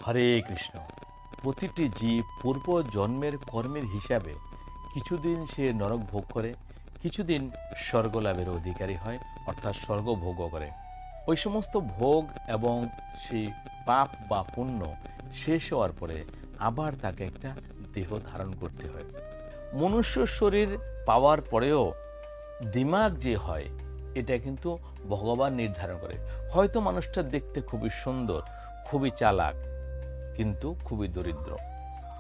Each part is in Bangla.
হরে কৃষ্ণ। প্রতিটি জীব পূর্ব জন্মের কর্মের হিসাবে কিছুদিন সে নরক ভোগ করে, কিছুদিন স্বর্গ লাভের অধিকারী হয়, অর্থাৎ স্বর্গ ভোগ করে। ওই সমস্ত ভোগ এবং সেই পাপ বা পুণ্য শেষ হওয়ার পরে আবার তাকে একটা দেহ ধারণ করতে হয়। মনুষ্য শরীর পাওয়ার পরেও দিমাগ যে হয় এটা কিন্তু ভগবান নির্ধারণ করে। হয়তো মানুষটা দেখতে খুবই সুন্দর, খুবই চালাক, কিন্তু খুবই দরিদ্র।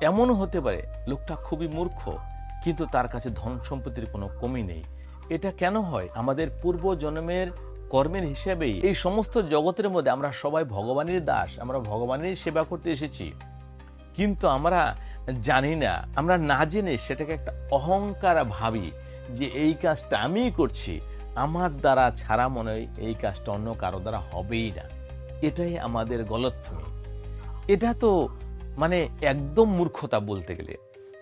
এমনও হতে পারে লোকটা খুবই মূর্খ, কিন্তু তার কাছে ধন সম্পত্তির কোনো কমি নেই। এটা কেন হয়? আমাদের পূর্ব জন্মের কর্মের হিসেবেই এই সমস্ত জগতের মধ্যে আমরা সবাই ভগবানের দাস, আমরা ভগবানের সেবা করতে এসেছি, কিন্তু আমরা জানি না, আমরা না জেনে সেটাকে একটা অহংকার ভাবি যে এই কাজটা আমিই করছি, আমার দ্বারা ছাড়া মনে হয় এই কাজটা অন্য কারো দ্বারা হবেই না। এটাই আমাদের গলতফহমি। এটা তো মানে একদম মূর্খতা বলতে গেলে।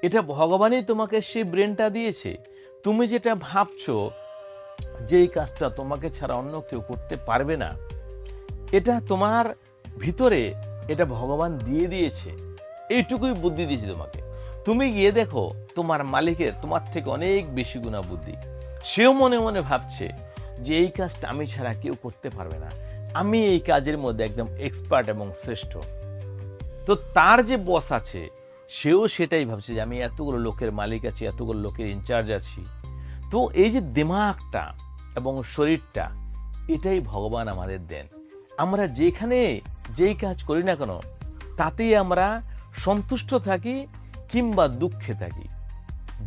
এটা ভগবানই তোমাকে সেই ব্রেনটা দিয়েছে। তুমি যেটা ভাবছো যে এই কাজটা তোমাকে ছাড়া অন্য কেউ করতে পারবে না, এটা তোমার ভিতরে এটা ভগবান দিয়ে দিয়েছে। এইটুকুই বুদ্ধি দিয়েছে তোমাকে। তুমি গিয়ে দেখো তোমার মালিকের তোমার থেকে অনেক বেশি গুণা বুদ্ধি। সেও মনে মনে ভাবছে যে এই কাজটা আমি ছাড়া কেউ করতে পারবে না, আমি এই কাজের মধ্যে একদম এক্সপার্ট এবং শ্রেষ্ঠ। তো তার যে বস আছে সেও সেটাই ভাবছে যে আমি এতগুলো লোকের মালিক আছি, এতগুলো লোকের ইনচার্জ আছি। তো এই যে দিমাগটা এবং শরীরটা, এটাই ভগবান আমাদের দেন। আমরা যেখানে যেই কাজ করি না কেন তাতেই আমরা সন্তুষ্ট থাকি কিংবা দুঃখে থাকি।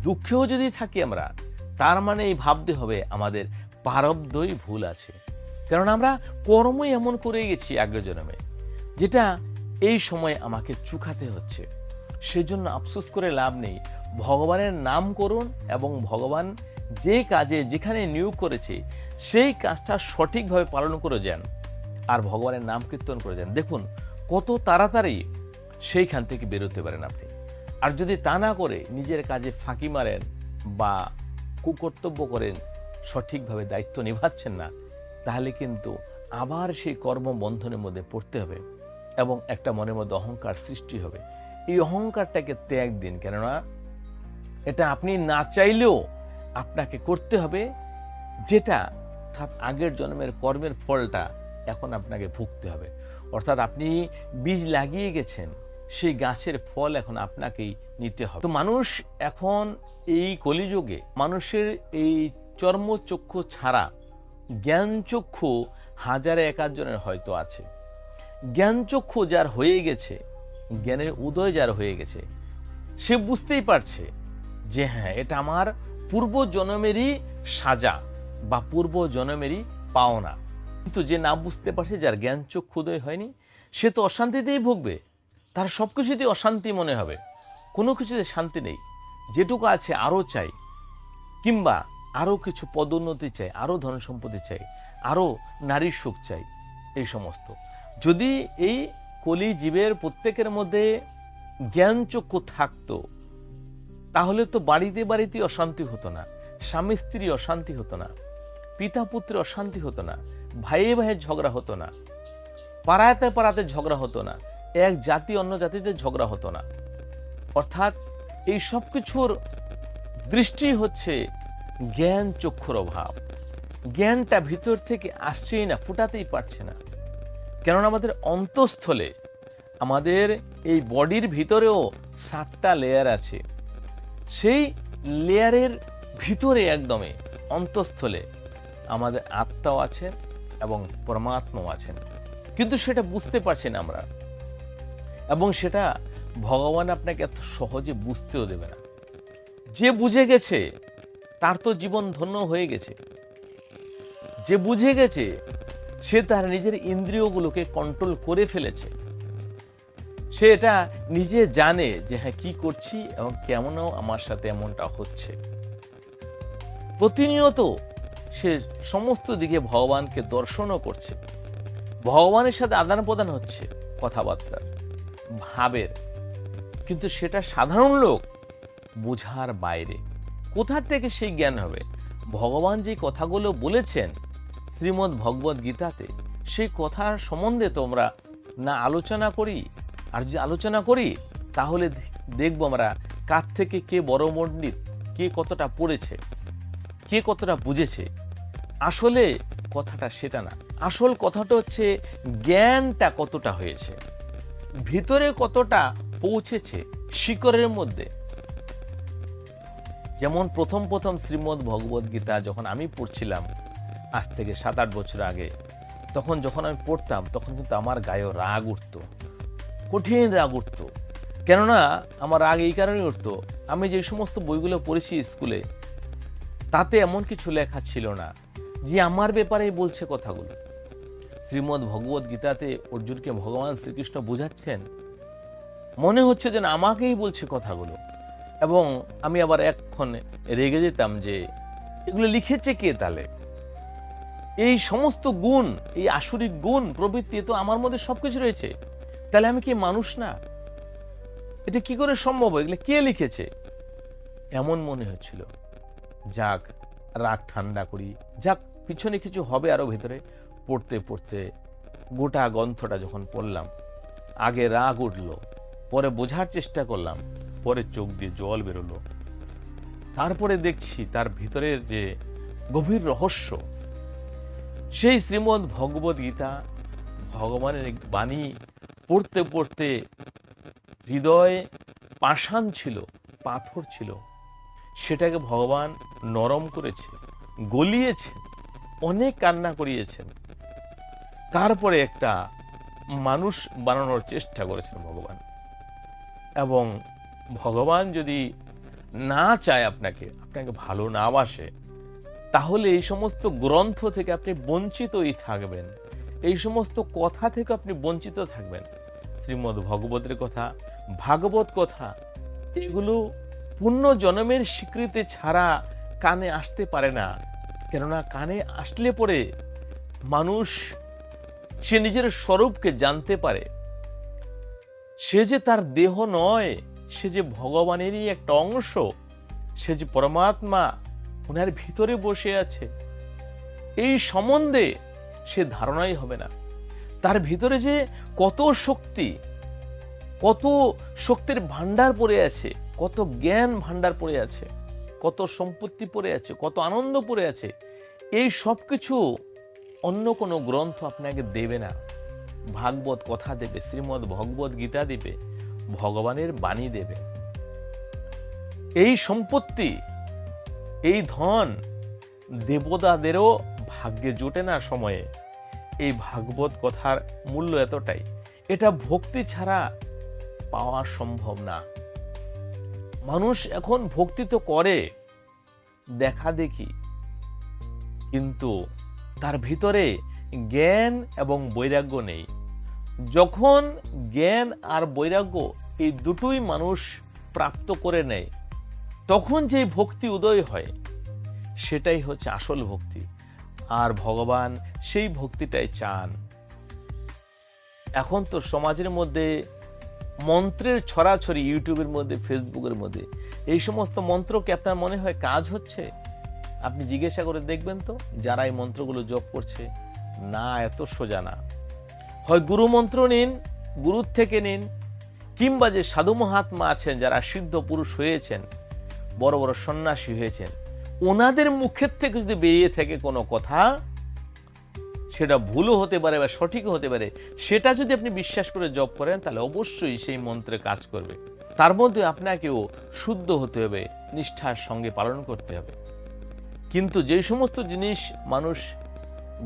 দুঃখেও যদি থাকি আমরা, তার মানে এই ভাবতে হবে আমাদের প্রারব্ধই ভুল আছে। কারণ আমরা কর্মই এমন করে গেছি আগের জন্মে, যেটা এই সময় আমাকে চুকাতে হচ্ছে। সেজন্য আফসোস করে লাভ নেই। ভগবানের নাম করুন এবং ভগবান যে কাজে যেখানে নিয়োগ করেছে সেই কাজটা সঠিকভাবে পালন করে যান, আর ভগবানের নাম কীর্তন করে যান। দেখুন কত তাড়াতাড়ি সেইখান থেকে বেরোতে পারেন আপনি। আর যদি তা না করে নিজের কাজে ফাঁকি মারেন বা কুকর্তব্য করেন, সঠিকভাবে দায়িত্ব নিভাচ্ছেন না, তাহলে কিন্তু আবার সেই কর্মবন্ধনের মধ্যে পড়তে হবে এবং একটা মনের মধ্যে অহংকার সৃষ্টি হবে। এই অহংকারটাকে ত্যাগ দিন, কেননা এটা আপনি না চাইলেও আপনাকে করতে হবে, যেটা অর্থাৎ আগের জন্মের কর্মের ফলটা এখন আপনাকে ভুগতে হবে। অর্থাৎ আপনি বীজ লাগিয়ে গেছেন, সেই গাছের ফল এখন আপনাকেই নিতে হবে। তো মানুষ এখন এই কলিযুগে মানুষের এই চর্মচক্ষু ছাড়া জ্ঞানচক্ষু হাজারে এক আধজনের হয়তো আছে। জ্ঞানচক্ষু যার হয়ে গেছে, জ্ঞানের উদয় যার হয়ে গেছে, সে বুঝতেই পারছে যে হ্যাঁ, এটা আমার পূর্ব জন্মেরই সাজা বা পূর্ব জন্মেরই পাওনা। কিন্তু যে না বুঝতে পারছে, যার জ্ঞানচক্ষু উদয় হয়নি, সে তো অশান্তিতেই ভুগবে। তার সব কিছুতেই অশান্তি মনে হবে, কোনো কিছুতে শান্তি নেই। যেটুকু আছে আরও চাই, কিংবা আরও কিছু পদোন্নতি চাই, আরও ধন সম্পত্তি চাই, আরও নারীর সুখ চাই। এই সমস্ত যদি এই কলি জীবের প্রত্যেকের মধ্যে জ্ঞানচক্ষু থাকতো, তাহলে তো বাড়িতে বাড়িতে অশান্তি হতো না, স্বামী স্ত্রী অশান্তি হতো না, পিতা পুত্রের অশান্তি হতো না, ভাইয়ে ভাইয়ের ঝগড়া হতো না, পাড়াতে পাড়াতে ঝগড়া হতো না, এক জাতি অন্য জাতিতে ঝগড়া হতো না। অর্থাৎ এই সব কিছুর দৃষ্টি হচ্ছে জ্ঞান চক্ষুর অভাব। জ্ঞানটা ভিতর থেকে আসছেই না, ফুটাতেই পারছে না। কেননা আমাদের অন্তঃস্থলে, আমাদের এই বডির ভিতরেও 7টা লেয়ার আছে। সেই লেয়ারের ভিতরে একদমে অন্তঃস্থলে আমাদের আত্মাও আছেন এবং পরমাত্মাও আছেন, কিন্তু সেটা বুঝতে পারছি না আমরা, এবং সেটা ভগবান আপনাকে এত সহজে বুঝতেও দেবে না। যে বুঝে গেছে তার তো জীবন ধন্য হয়ে গেছে। যে বুঝে গেছে সে তার নিজের ইন্দ্রিয়গুলোকে কন্ট্রোল করে ফেলেছে। সে এটা নিজে জানে যে হ্যাঁ, কি করছি এবং কেমনও আমার সাথে এমনটা হচ্ছে। প্রতিনিয়ত সে সমস্ত দিকে ভগবানকে দর্শনও করছে, ভগবানের সাথে আদান প্রদান হচ্ছে কথাবার্তার, ভাবের, কিন্তু সেটা সাধারণ লোক বোঝার বাইরে। কোথা থেকে সেই জ্ঞান হবে? ভগবান যে কথাগুলো বলেছেন শ্রীমদ্ ভগবদ্ গীতাতে, সেই কথার সম্বন্ধে তোমরা না আলোচনা করি, আর যদি আলোচনা করি তাহলে দেখব আমরা কার থেকে কে বড় পণ্ডিত, কে কতটা পড়েছে, কে কতটা বুঝেছে। আসলে কথাটা সেটা না, আসল কথাটা হচ্ছে জ্ঞানটা কতটা হয়েছে, ভিতরে কতটা পৌঁছেছে শিকড়ের মধ্যে। যেমন প্রথম প্রথম শ্রীমদ্ ভগবদ গীতা যখন আমি পড়ছিলাম আজ থেকে 7-8 বছর আগে, তখন যখন আমি পড়তাম তখন কিন্তু আমার গায়ে রাগ উঠত, কঠিন রাগ উঠত। কেননা আমার রাগ এই কারণে উঠত, আমি যে সমস্ত বইগুলো পড়েছি স্কুলে তাতে এমন কিছু লেখা ছিল না যে আমার ব্যাপারেই বলছে কথাগুলো। শ্রীমদ্ ভগবদ গীতাতে অর্জুনকে ভগবান শ্রীকৃষ্ণ বোঝাচ্ছেন, মনে হচ্ছে যেন আমাকেই বলছে কথাগুলো। এবং আমি আবার এক্ষণ রেগে যেতাম যে এগুলো লিখেছে কে তাহলে? এই সমস্ত গুণ, এই আসরিক গুণ প্রবৃত্তি তো আমার মধ্যে সবকিছু রয়েছে, তাহলে আমি কি মানুষ না? এটা কি করে সম্ভব? এগুলো কে লিখেছে? এমন মনে হচ্ছিল। যাক, রাগ ঠান্ডা করি, যাক পিছনে কিছু হবে আরো ভেতরে। পড়তে পড়তে গোটা গ্রন্থটা যখন পড়লাম, আগে রাগ উঠল, পরে বোঝার চেষ্টা করলাম, পরে চোখ দিয়ে জল বেরোলো। তারপরে দেখছি তার ভিতরের যে গভীর রহস্য, সেই শ্রীমদ্ ভগবদ গীতা ভগবানের বাণী পড়তে পড়তে হৃদয়ে পাষাণ ছিল, পাথর ছিল, সেটাকে ভগবান নরম করেছে, গলিয়েছেন, অনেক কান্না করিয়েছেন। তারপরে একটা মানুষ বানানোর চেষ্টা করেছেন ভগবান। এবং ভগবান যদি না চায় আপনাকে ভালো না বাসে, তাহলে এই সমস্ত গ্রন্থ থেকে আপনি বঞ্চিতই থাকবেন, এই সমস্ত কথা থেকে আপনি বঞ্চিত থাকবেন। শ্রীমদ্ ভগবতের কথা, ভাগবত কথা, এগুলো পূর্ণ জন্মের স্বীকৃতি ছাড়া কানে আসতে পারে না। কেননা কানে আসলে পরে মানুষ সে নিজের স্বরূপকে জানতে পারে, সে যে তার দেহ নয়, সে যে ভগবানেরই একটা অংশ, সে যে পরমাত্মা ওনার ভিতরে বসে আছে, এই সম্বন্ধে সে ধারণাই হবে না। তার ভিতরে যে কত শক্তি, কত শক্তির ভান্ডার পড়ে আছে, কত জ্ঞান ভান্ডার পড়ে আছে, কত সম্পত্তি পড়ে আছে, কত আনন্দ পড়ে আছে, এই সব কিছু অন্য কোনো গ্রন্থ আপনাকে দেবে না। ভাগবত কথা দেবে, শ্রীমদ্ ভগবদ গীতা দেবে, ভগবানের বাণী দেবে। এই সম্পত্তি, এই ধন দেবতাদেরও ভাগ্যে জোটে না সময়ে। এই ভাগবত কথার মূল্য এতটাই, এটা ভক্তি ছাড়া পাওয়া সম্ভব না। মানুষ এখন ভক্তি তো করে দেখা দেখি, কিন্তু তার ভিতরে জ্ঞান এবং বৈরাগ্য নেই। যখন জ্ঞান আর বৈরাগ্য এই দুটোই মানুষ প্রাপ্ত করে নেয়, তখন যে ভক্তি উদয় হয়, সেটাই হচ্ছে আসল ভক্তি। আর ভগবান সেই ভক্তিটাই চান। এখন তো সমাজের মধ্যে মন্ত্রের ছড়াছড়ি, ইউটিউবের মধ্যে, ফেসবুকের মধ্যে। এই সমস্ত মন্ত্রকে আপনার মনে হয় কাজ হচ্ছে? আপনি জিজ্ঞাসা করে দেখবেন তো যারা এই মন্ত্রগুলো জপ করছে, না, এত সোজা না। হয় গুরু মন্ত্র নিন, গুরুর থেকে নিন, কিংবা যে সাধু মহাত্মা আছেন যারা সিদ্ধ পুরুষ হয়েছেন, বড় বড় সন্ন্যাসী হয়েছেন, ওনাদের মুখের থেকে যদি বেরিয়ে থাকে কোনো কথা, সেটা ভুলও হতে পারে বা সঠিকও হতে পারে, সেটা যদি আপনি বিশ্বাস করে জপ করেন, তাহলে অবশ্যই সেই মন্ত্রে কাজ করবে। তার মধ্যে আপনাকেও শুদ্ধ হতে হবে, নিষ্ঠার সঙ্গে পালন করতে হবে। কিন্তু যে সমস্ত জিনিস মানুষ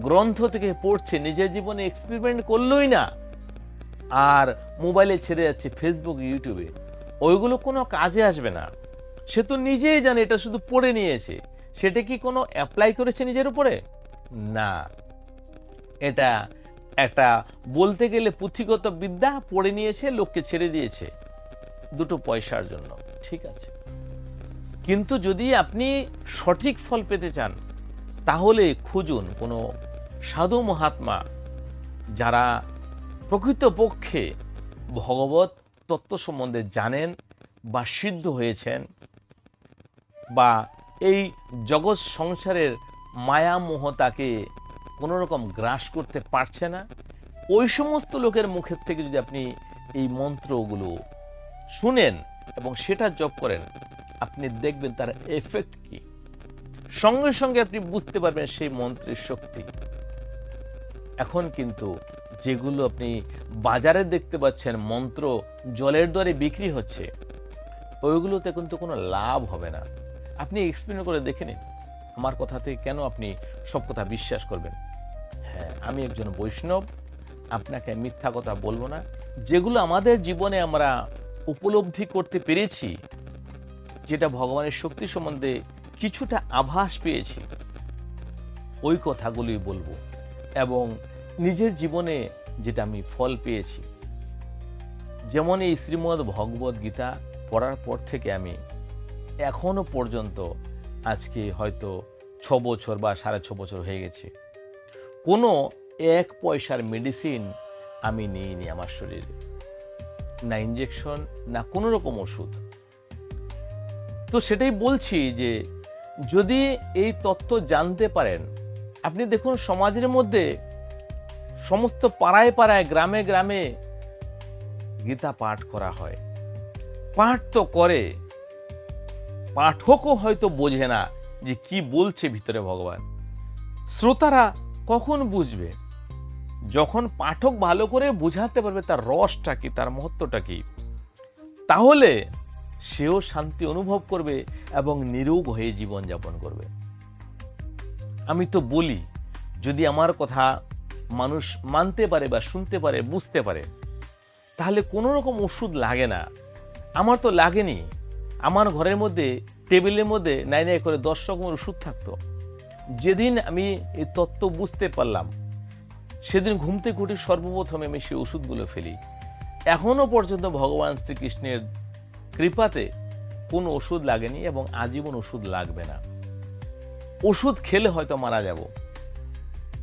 গ্রন্থ থেকে পড়ছে, নিজের জীবনে এক্সপেরিমেন্ট করলোই না, আর মোবাইলে ছেড়ে যাচ্ছে ফেসবুক, ইউটিউবে, ওইগুলো কোনো কাজে আসবে না। সে তো নিজেই জানে এটা শুধু পড়ে নিয়েছে, সেটা কি কোনো অ্যাপ্লাই করেছে নিজের উপরে? না, এটা একটা বলতে গেলে পুঁথিগত বিদ্যা, পড়ে নিয়েছে, লোককে ছেড়ে দিয়েছে দুটো পয়সার জন্য, ঠিক আছে। কিন্তু যদি আপনি সঠিক ফল পেতে চান, তাহলে খুঁজুন কোনো সাধু মহাত্মা যারা প্রকৃতপক্ষে ভগবত তত্ত্ব সম্বন্ধে জানেন বা সিদ্ধ হয়েছেন, বা এই জগৎ সংসারের মায়া মোহ তাকে কোনো রকম গ্রাস করতে পারছে না, ওই সমস্ত লোকের মুখের থেকে যদি আপনি এই মন্ত্রগুলো শুনেন এবং সেটা জপ করেন, আপনি দেখবেন তার এফেক্ট কি। সঙ্গে সঙ্গে আপনি বুঝতে পারবেন সেই মন্ত্রের শক্তি। এখন কিন্তু যেগুলো আপনি বাজারে দেখতে পাচ্ছেন মন্ত্র জলের দরে বিক্রি হচ্ছে, ওইগুলোতে কিন্তু কোনো লাভ হবে না। আপনি এক্সপেরিমেন্ট করে দেখে নিন। আমার কথাতে কেন আপনি সব কথা বিশ্বাস করবেন? হ্যাঁ, আমি একজন বৈষ্ণব, আপনাকে মিথ্যা কথা বলবো না। যেগুলো আমাদের জীবনে আমরা উপলব্ধি করতে পেরেছি, যেটা ভগবানের শক্তি সম্বন্ধে কিছুটা আভাস পেয়েছি, ওই কথাগুলোই বলবো। এবং নিজের জীবনে যেটা আমি ফল পেয়েছি, যেমন এই শ্রীমদ্ ভগবদ গীতা পড়ার পর থেকে আমি এখনো পর্যন্ত, আজকে হয়তো 6 বছর বা 6.5 বছর হয়ে গেছে, কোনো 1 পয়সার মেডিসিন আমি নিইনি আমার শরীরে, না ইঞ্জেকশন, না কোনো রকম ওষুধ। তো সেটাই বলছি যে যদি এই তত্ত্ব জানতে পারেন, আপনি দেখুন সমাজের মধ্যে সমস্ত পাড়ায় পাড়ায়, গ্রামে গ্রামে গীতা পাঠ করা হয়। পাঠ তো করে, পাঠকও হয়তো বোঝে না যে কি বলছে ভিতরে ভগবান। শ্রোতারা কখন বুঝবে? যখন পাঠক ভালো করে বুঝাতে পারবে তার রসটা কি, তার মহত্বটা কি, তাহলে সেও শান্তি অনুভব করবে এবং নিরোগ হয়ে জীবনযাপন করবে। আমি তো বলি, যদি আমার কথা মানুষ মানতে পারে বা শুনতে পারে, বুঝতে পারে, তাহলে কোনো রকম ওষুধ লাগে না। আমার তো লাগেনি। আমার ঘরের মধ্যে টেবিলের মধ্যে নাই নাই করে 10 রকমের ওষুধ থাকতো। যেদিন আমি এই তত্ত্ব বুঝতে পারলাম, সেদিন ঘুম থেকে উঠে সর্বপ্রথমে আমি সেই ওষুধগুলো ফেলি। এখনো পর্যন্ত ভগবান শ্রীকৃষ্ণের কৃপাতে কোনো ওষুধ লাগেনি এবং আজীবন ওষুধ লাগবে না। ওষুধ খেলে হয়তো মারা যাব,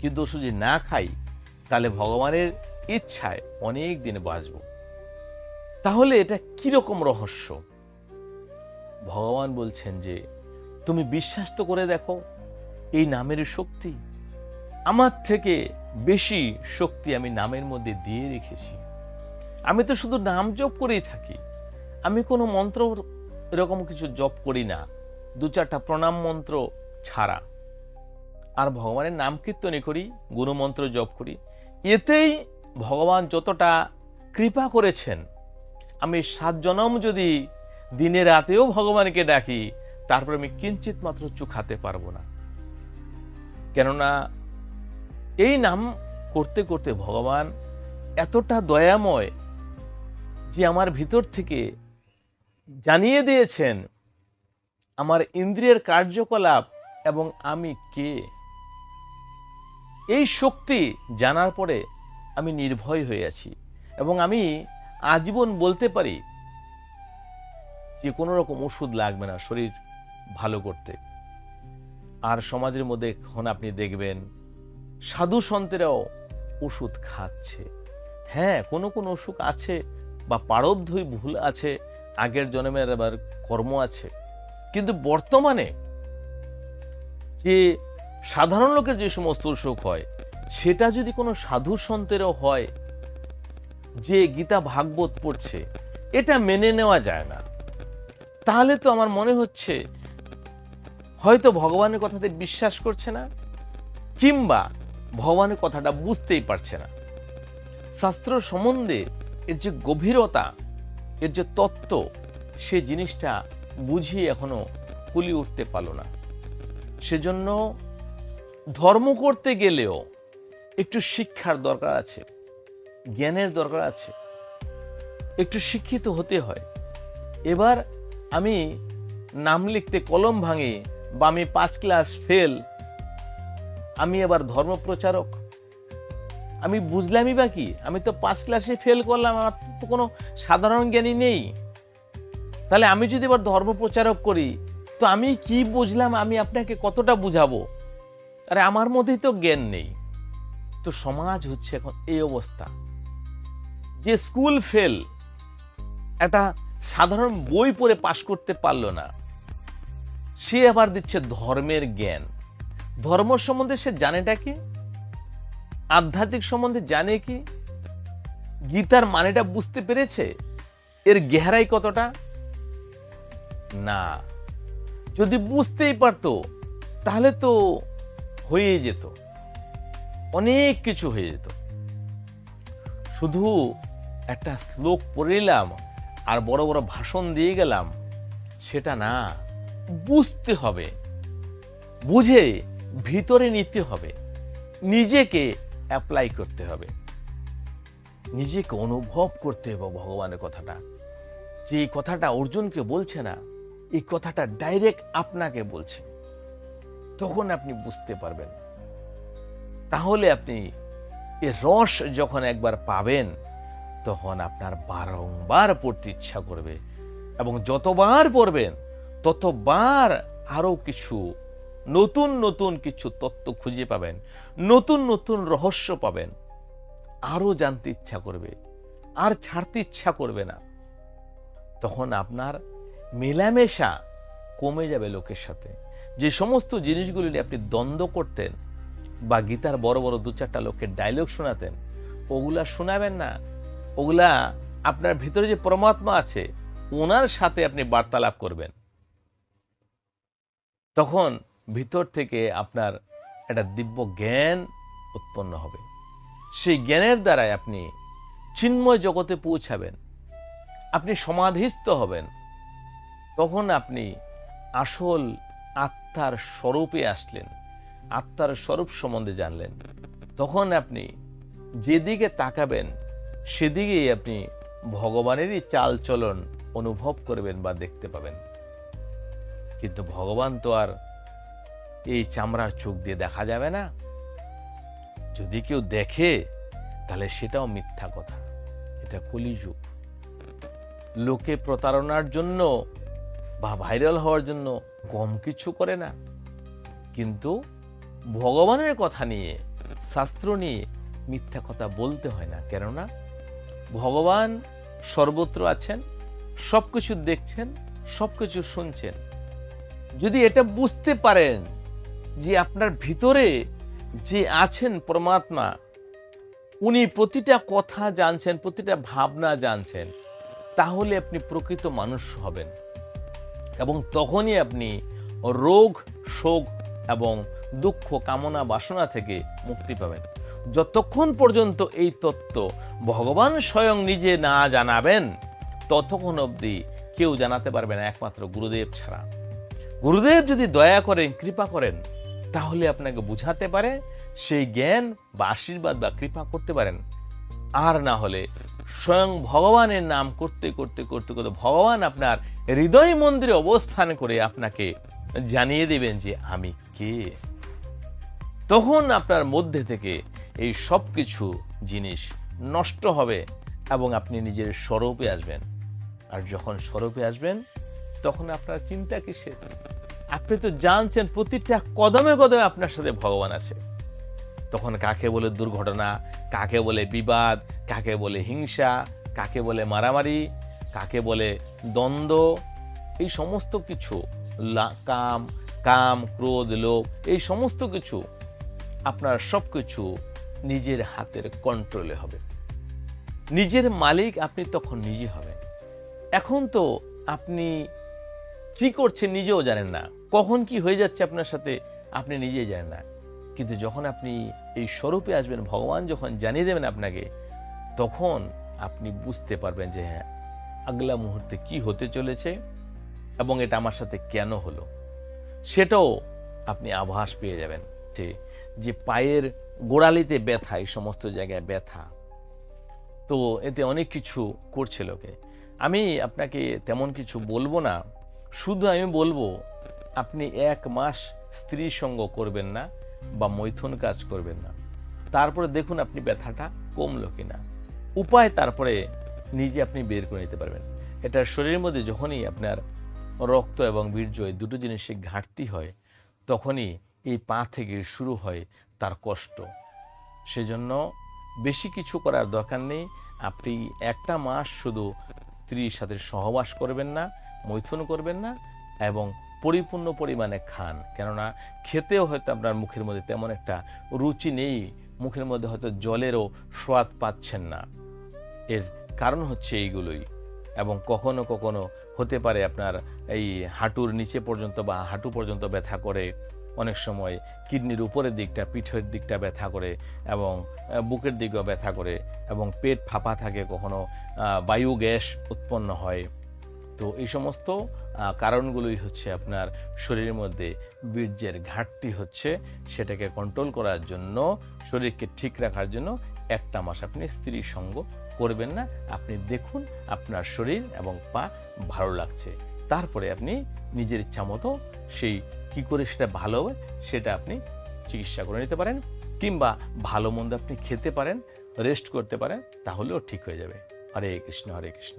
কিন্তু ওষুধ যদি না খাই, তাহলে ভগবানের ইচ্ছায় অনেক দিন বাঁচব। তাহলে এটা কিরকম রহস্য? ভগবান বলছেন যে তুমি বিশ্বাস তো করে দেখো, এই নামের শক্তি, আমার থেকে বেশি শক্তি আমি নামের মধ্যে দিয়ে রেখেছি। আমি তো শুধু নাম জপ করেই থাকি, আমি কোনো মন্ত্র এরকম কিছু জপ করি না, 2-4টা প্রণাম মন্ত্র ছাড়া। আর ভগবানের নাম কীর্তনই করি, গুণমন্ত্র জপ করি। এতেই ভগবান যতটা কৃপা করেছেন, আমি 7 জনম যদি দিনে রাতেও ভগবানকে ডাকি, তারপর আমি কিঞ্চিত মাত্র চুকাতে পারবো না। কেননা এই নাম করতে করতে ভগবান এতটা দয়াময় যে আমার ভিতর থেকে জানিয়ে দিয়েছেন আমার ইন্দ্রিয়ের কার্যকলাপ এবং আমি কে। এই শক্তি জানার পরে আমি নির্ভয় হয়ে আছি এবং আমি আজীবন বলতে পারি যে কোনো রকম ওষুধ লাগবে না শরীর ভালো করতে। আর সমাজের মধ্যে এখন আপনি দেখবেন সাধু সন্তেরাও ওষুধ খাচ্ছে। হ্যাঁ, কোনো কোনো অসুখ আছে বা প্রারব্ধই ভুল আছে, আগের জন্মের আবার কর্ম আছে, কিন্তু বর্তমানে যে সাধারণ লোকের যে সমস্ত অসুখ হয়, সেটা যদি কোনো সাধু সন্তেরও হয় যে গীতা ভাগবত পড়ছে, এটা মেনে নেওয়া যায় না। তাহলে তো আমার মনে হচ্ছে হয়তো ভগবানের কথাতে বিশ্বাস করছে না, কিংবা ভগবানের কথাটা বুঝতেই পারছে না। শাস্ত্র সম্বন্ধে এর যে গভীরতা, এর যে তত্ত্ব, সে জিনিসটা বুঝিয়ে এখনো কুলি উঠতে পারল না। সেজন্য ধর্ম করতে গেলেও একটু শিক্ষার দরকার আছে, জ্ঞানের দরকার আছে, একটু শিক্ষিত হতে হয়। এবার আমি নাম লিখতে কলম ভাঙি বা আমি 5 ক্লাস ফেল, আমি আবার ধর্ম প্রচারক? আমি বুঝলামই বা কি? আমি তো 5 ক্লাসে ফেল করলাম, আমার তো কোনো সাধারণ জ্ঞানই নেই। তাহলে আমি যদি এবার ধর্ম প্রচারক করি, তো আমি কি বুঝলাম, আমি আপনাকে কতটা বুঝাবো? আরে আমার মধ্যেই তো জ্ঞান নেই। তো সমাজ হচ্ছে এখন এই অবস্থা যে স্কুল ফেল, একটা সাধারণ বই পড়ে পাশ করতে পারলো না, সে আবার দিচ্ছে ধর্মের জ্ঞান। ধর্ম সম্বন্ধে সে জানেটা কি? আধ্যাত্মিক সম্বন্ধে জানে কি? গীতার মানেটা বুঝতে পেরেছে? এর গেহারাই কতটা? না। যদি বুঝতেই পারতো তাহলে তো হয়ে যেত, অনেক কিছু হয়ে যেত। শুধু একটা শ্লোক পড়ে নিলাম আর বড় বড় ভাষণ দিয়ে গেলাম, সেটা না। বুঝতে হবে, বুঝে ভিতরে নিতে হবে, নিজেকে অ্যাপ্লাই করতে হবে, নিজেকে অনুভব করতে হবে ভগবানের কথাটা। যে এই কথাটা অর্জুনকে বলছে না, এই কথাটা ডাইরেক্ট আপনাকে বলছে। তখন আপনি বুঝতে পারবেন। তাহলে আপনি এর রস যখন একবার পাবেন, তখন আপনার বারংবার পড়তে ইচ্ছা করবে, এবং যতবার পড়বেন ততবার আরো কিছু নতুন নতুন কিছু তত্ত্ব খুঁজে পাবেন, নতুন নতুন রহস্য পাবেন, আরো জানতে ইচ্ছা করবে, আর ছাড়তে ইচ্ছা করবে না। তখন আপনার মেলামেশা কমে যাবে লোকের সাথে। যে সমস্ত জিনিসগুলি নিয়ে আপনি দ্বন্দ্ব করতেন বা গীতার বড় বড় দু চারটা লোকের ডায়লগ শোনাতেন, ওগুলা শোনাবেন না। ওগুলা আপনার ভিতরে যে পরমাত্মা আছে ওনার সাথে আপনি বার্তালাপ করবেন। তখন ভিতর থেকে আপনার একটা দিব্য জ্ঞান উৎপন্ন হবে। সেই জ্ঞানের দ্বারাই আপনি চিন্ময় জগতে পৌঁছাবেন, আপনি সমাধিস্থ হবেন। তখন আপনি আসল আত্মার স্বরূপে আসলেন, আত্মার স্বরূপ সম্বন্ধে জানলেন। তখন আপনি যেদিকে তাকাবেন সেদিকেই আপনি ভগবানেরই চাল চলন অনুভব করবেন বা দেখতে পাবেন। কিন্তু ভগবান তো আর এই চামড়ার চোখ দিয়ে দেখা যাবে না। যদি কেউ দেখে তাহলে সেটাও মিথ্যা কথা। এটা কলিযুগ। লোকে প্রতারণার জন্য বা ভাইরাল হওয়ার জন্য কম কিছু করে না, কিন্তু ভগবানের কথা নিয়ে, শাস্ত্র নিয়ে মিথ্যা কথা বলতে হয় না। কেননা ভগবান সর্বত্র আছেন, সবকিছু দেখছেন, সবকিছু শুনছেন। যদি এটা বুঝতে পারেন যে আপনার ভিতরে যে আছেন পরমাত্মা, উনি প্রতিটা কথা জানছেন, প্রতিটা ভাবনা জানছেন, তাহলে আপনি প্রকৃত মানুষ হবেন। এবং তখনই আপনি রোগ, শোক এবং দুঃখ, কামনা, বাসনা থেকে মুক্তি পাবেন। যতক্ষণ পর্যন্ত এই তত্ত্ব ভগবান স্বয়ং নিজে না জানাবেন, ততক্ষণ অবধি কেউ জানাতে পারবে না, একমাত্র গুরুদেব ছাড়া। গুরুদেব যদি দয়া করেন, কৃপা করেন, তাহলে আপনাকে বুঝাতে পারে, সেই জ্ঞান বা আশীর্বাদ বা কৃপা করতে পারেন। আর না হলে স্বয়ং ভগবানের নাম করতে করতে করতে করতে ভগবান আপনার হৃদয় মন্দিরে অবস্থান করে আপনাকে জানিয়ে দেবেন যে আমি কে। তখন আপনার মধ্যে থেকে এই সব কিছু জিনিস নষ্ট হবে এবং আপনি নিজের স্বরূপে আসবেন। আর যখন স্বরূপে আসবেন, তখন আপনার চিন্তা কিসের? আপনি তো জানছেন প্রতিটা কদমে কদমে আপনার সাথে ভগবান আছে। তখন কাকে বলে দুর্ঘটনা, কাকে বলে বিবাদ, কাকে বলে হিংসা, কাকে বলে মারামারি, কাকে বলে দ্বন্দ্ব, এই সমস্ত কিছু, কাম কাম ক্রোধ, লোভ, এই সমস্ত কিছু আপনার সব কিছু নিজের হাতের কন্ট্রোলে হবে। নিজের মালিক আপনি তখন নিজে হবেন। এখন তো আপনি কি করছেন নিজেও জানেন না, কখন কি হয়ে যাচ্ছে আপনার সাথে আপনি নিজেই জানেন না। কিন্তু যখন আপনি এই স্বরূপে আসবেন, ভগবান যখন জানিয়ে দেবেন আপনাকে, তখন আপনি বুঝতে পারবেন যে হ্যাঁ, আগলা মুহূর্তে কি হতে চলেছে এবং এটা আমার সাথে কেন হলো, সেটাও আপনি আভাস পেয়ে যাবেন। যে পায়ের গোড়ালিতে ব্যথা, এই সমস্ত জায়গায় ব্যথা, তো এতে অনেক কিছু করছে লোকে। আমি আপনাকে তেমন কিছু বলবো না, শুধু আমি বলবো আপনি 1 মাস স্ত্রী সঙ্গ করবেন না বা মৈথুন কাজ করবেন না। তারপরে দেখুন আপনি ব্যথাটা কমলো কিনা। উপায় তারপরে নিজে আপনি বের করে নিতে পারবেন। এটা শরীরের মধ্যে যখনই আপনার রক্ত এবং বীর্য, এই দুটো জিনিসের ঘাটতি হয়, তখনই এই পা থেকে শুরু হয় তার কষ্ট। সেজন্য বেশি কিছু করার দরকার নেই। আপনি 1টা মাস শুধু স্ত্রীর সাথে সহবাস করবেন না, মৈথুন করবেন না, এবং পরিপূর্ণ পরিমাণে খান। কেননা খেতেও হয়তো আপনার মুখের মধ্যে তেমন একটা রুচি নেই, মুখের মধ্যে হয়তো জলেরও স্বাদ পাচ্ছেন না। এর কারণ হচ্ছে এইগুলোই। এবং কখনো কখনো হতে পারে আপনার এই হাঁটুর নিচে পর্যন্ত বা হাঁটু পর্যন্ত ব্যথা করে, অনেক সময় কিডনির উপরের দিকটা, পিঠের দিকটা ব্যথা করে, এবং বুকের দিকেও ব্যথা করে, এবং পেট ফাঁপা থাকে, কখনো বায়ু গ্যাস উৎপন্ন হয়। তো এই সমস্ত কারণগুলোই হচ্ছে আপনার শরীরের মধ্যে বীর্যের ঘাটতি হচ্ছে। সেটাকে কন্ট্রোল করার জন্য, শরীরকে ঠিক রাখার জন্য 1টা মাস আপনি স্ত্রীর সঙ্গ করবেন না। আপনি দেখুন আপনার শরীর এবং পা ভালো লাগছে, তারপরে আপনি নিজের ইচ্ছা মতো সেই কী করে সেটা ভালো হবে সেটা আপনি চিকিৎসা করে নিতে পারেন, কিংবা ভালো মন্দ আপনি খেতে পারেন, রেস্ট করতে পারেন, তাহলেও ঠিক হয়ে যাবে। হরে কৃষ্ণ, হরে কৃষ্ণ।